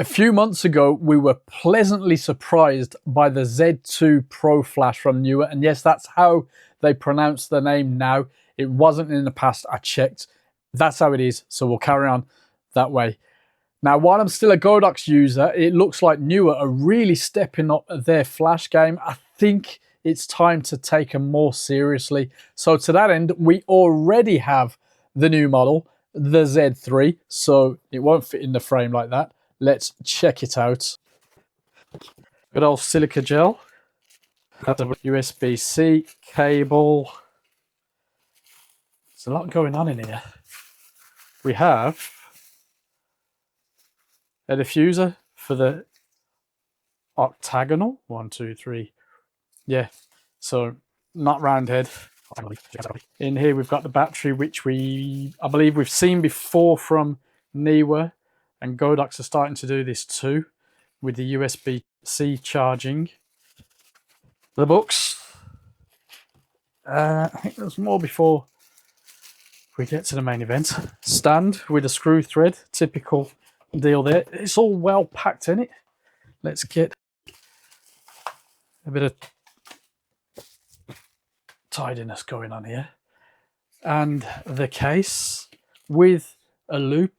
A few months ago, we were pleasantly surprised by the Z2 Pro Flash from Neewer. And yes, that's how they pronounce the name now. It wasn't in the past. I checked. That's how it is. So we'll carry on that way. Now, while I'm still a Godox user, it looks like Neewer are really stepping up their flash game. I think it's time to take them more seriously. So to that end, we already have the new model, the Z3. So it won't fit in the frame like that. Let's check it out. Good old silica gel. Got a USB-C cable. There's a lot going on in here. We have a diffuser for the octagonal. 1, 2, 3. Yeah, so not round head. In here we've got the battery, which I believe we've seen before from Neewer, and Godox are starting to do this too with the USB-C charging. The books. I think there's more before we get to the main event. Stand with a screw thread, typical deal there. It's all well packed in it. Let's get a bit of tidiness going on here. And the case with a loop.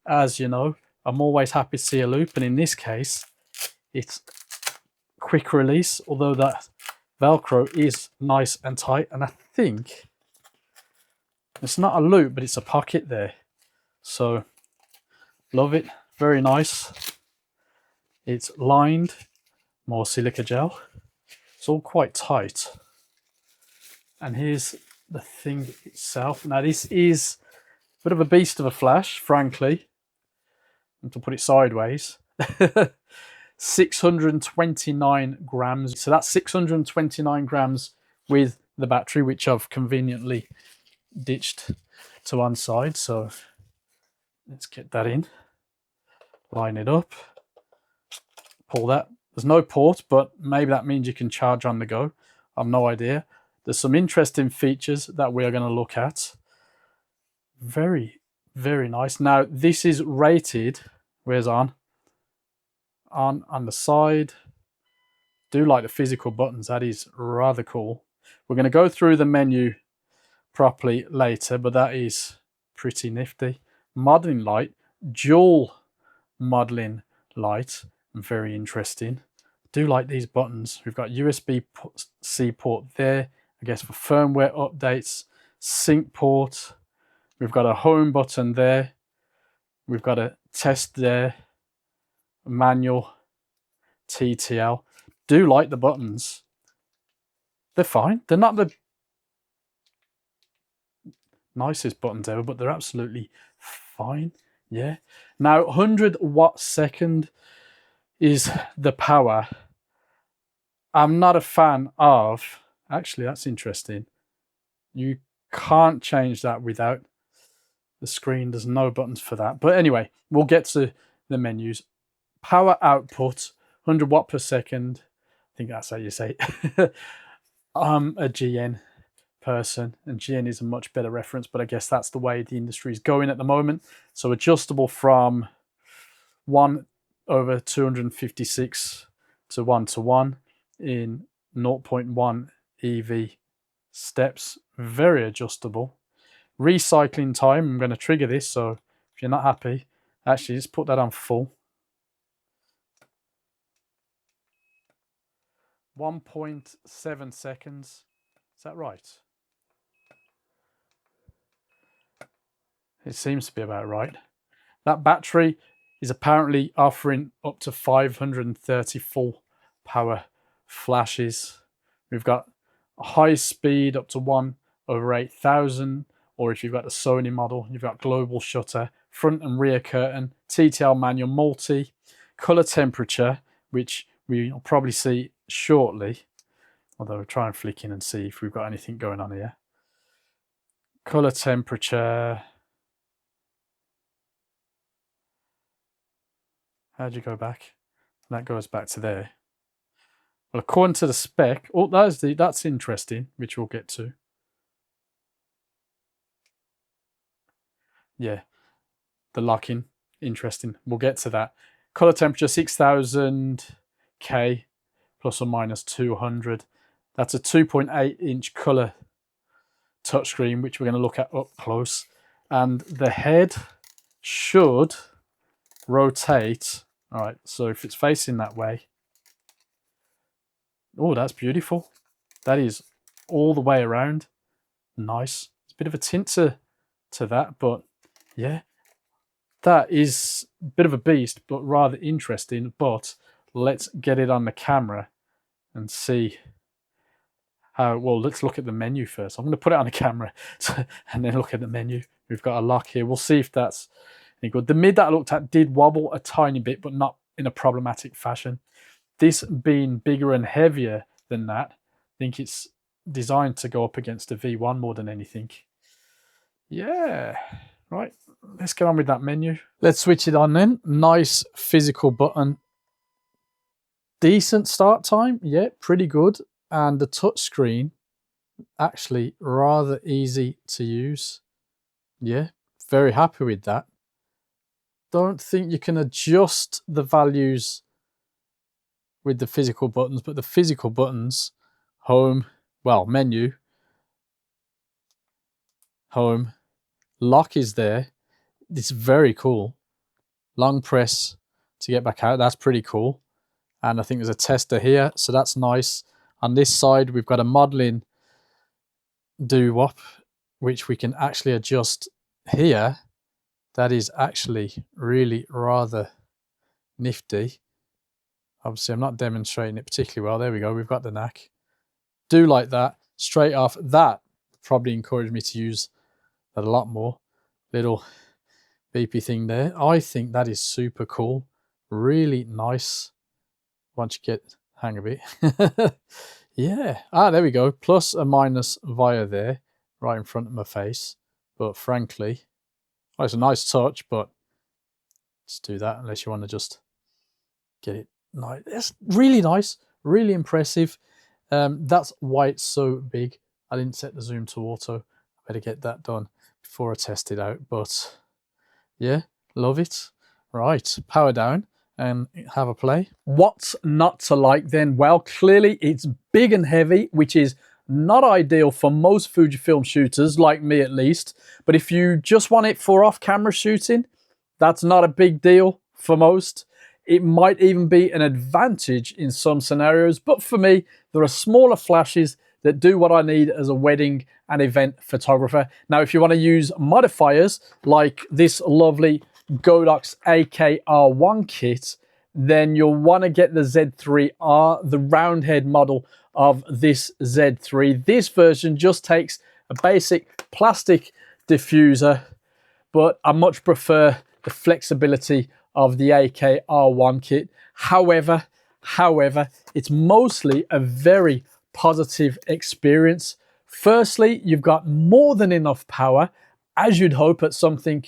As you know, I'm always happy to see a loop, and in this case it's quick release, although that Velcro is nice and tight, and I think it's not a loop but it's a pocket there, so love it. Very nice. It's lined, more silica gel. It's all quite tight. And here's the thing itself. Now this is a bit of a beast of a flash, frankly. And to put it sideways, 629 grams. So that's 629 grams with the battery, which I've conveniently ditched to one side. So let's get that in, line it up, pull that. There's no port, but maybe that means you can charge on the go. I've no idea. There's some interesting features that we are going to look at. Very, very nice. Now, this is rated, where's on the side. Do like the physical buttons. That is rather cool. We're going to go through the menu properly later, but that is pretty nifty. Modeling light, dual modeling light, very interesting. Do like these buttons. We've got USB-C port there, I guess for firmware updates, sync port. We've got a home button there. We've got a test there, manual, TTL. Do like the buttons. They're fine. They're not the nicest buttons ever, but they're absolutely fine. Yeah. Now, 100 watt second is the power. I'm not a fan of, actually, that's interesting. You can't change that without the screen. There's no buttons for that. But anyway, we'll get to the menus. Power output, 100 watt per second. I think that's how you say it. I'm a GN person, and GN is a much better reference, but I guess that's the way the industry is going at the moment. So adjustable from 1/256 to 1:1 in 0.1 EV steps. Very adjustable. Recycling time, I'm going to trigger this, so if you're not happy, actually just put that on full. 1.7 seconds. Is that right? It seems to be about right. That battery is apparently offering up to 530 full power flashes. We've got a high speed up to 1/8000, or if you've got the Sony model, you've got global shutter, front and rear curtain, TTL manual multi, color temperature, which we'll probably see shortly, although we'll try and flick in and see if we've got anything going on here. Color temperature. How'd you go back? That goes back to there. Well, according to the spec, oh, that's interesting, which we'll get to. Yeah, the lock-in, interesting. We'll get to that. Color temperature 6000 K plus or minus 200. That's a 2.8 inch color touchscreen, which we're going to look at up close. And the head should rotate. All right, so if it's facing that way, oh, that's beautiful. That is all the way around. Nice. It's a bit of a tint to that, but yeah, that is a bit of a beast, but rather interesting. But let's get it on the camera and see how, well, let's look at the menu first. I'm going to put it on the camera and then look at the menu. We've got a lock here. We'll see if that's any good. The mid that I looked at did wobble a tiny bit, but not in a problematic fashion. This being bigger and heavier than that, I think it's designed to go up against a V1 more than anything. Yeah, right. Let's get on with that menu. Let's switch it on then. Nice physical button. Decent start time. Yeah, pretty good. And the touch screen, actually rather easy to use. Yeah, very happy with that. Don't think you can adjust the values with the physical buttons, but the physical buttons, home, well, menu, home, lock is there. It's very cool. Long press to get back out. That's pretty cool. And I think there's a tester here, so that's nice. On this side, we've got a modeling doo-wop, which we can actually adjust here. That is actually really rather nifty. Obviously, I'm not demonstrating it particularly well. There we go. We've got the knack. Do like that. Straight off, that probably encouraged me to use that a lot more. Little beepy thing there. I think that is super cool. Really nice. Once you get hang of it. Yeah. Ah, there we go. Plus or minus via there, right in front of my face. But frankly, well, it's a nice touch, but let's do that unless you want to just get it nice. It's really nice, really impressive. That's why it's so big. I didn't set the zoom to auto. I better get that done before I test it out. But yeah, love it. Right, power down and have a play. What's not to like then? Well, clearly it's big and heavy, which is not ideal for most Fujifilm shooters, like me at least. But if you just want it for off-camera shooting, that's not a big deal for most. It might even be an advantage in some scenarios, but for me, there are smaller flashes that do what I need as a wedding and event photographer. Now, if you want to use modifiers like this lovely Godox AKR1 kit, then you'll want to get the Z3R, the round head model of this Z3. This version just takes a basic plastic diffuser, but I much prefer the flexibility of the AKR1 kit. However, it's mostly a very positive experience. Firstly, you've got more than enough power, as you'd hope at something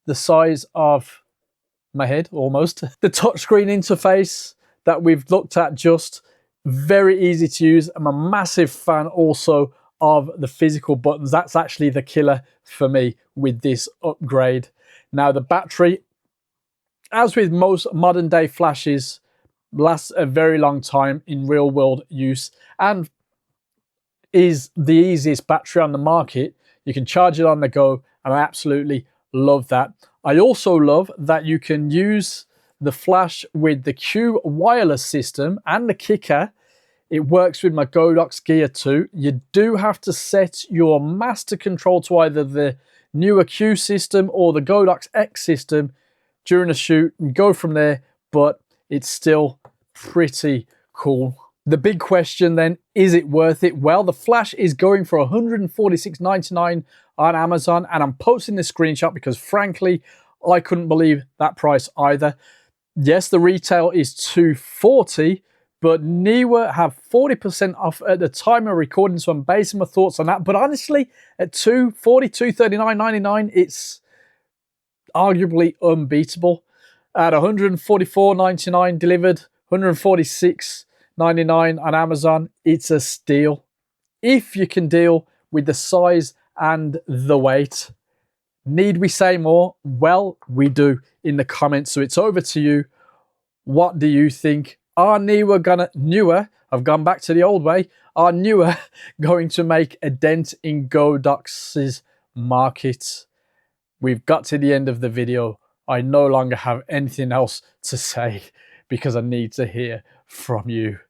the size of my head, almost. The touchscreen interface that we've looked at, just very easy to use. I'm a massive fan also of the physical buttons. That's actually the killer for me with this upgrade. Now, the battery, as with most modern day flashes, lasts a very long time in real world use and is the easiest battery on the market. You can charge it on the go, and I absolutely love that. I also love that you can use the flash with the Q wireless system, and the kicker, it works with my Godox Gear 2. You do have to set your master control to either the Neewer Q system or the Godox X system during a shoot and go from there, but it's still pretty cool. The big question then, is it worth it? Well, the flash is going for $146.99 on Amazon, and I'm posting this screenshot because frankly, I couldn't believe that price either. Yes, the retail is $240, but Neewer have 40% off at the time of recording, so I'm basing my thoughts on that. But honestly, at $240, $239.99, it's arguably unbeatable. At $144.99 delivered, $146.99 on Amazon, it's a steal. If you can deal with the size and the weight. Need we say more? Well, we do in the comments, so it's over to you. What do you think? Are Neewer, I've gone back to the old way, are Neewer going to make a dent in Godox's market? We've got to the end of the video. I no longer have anything else to say because I need to hear from you.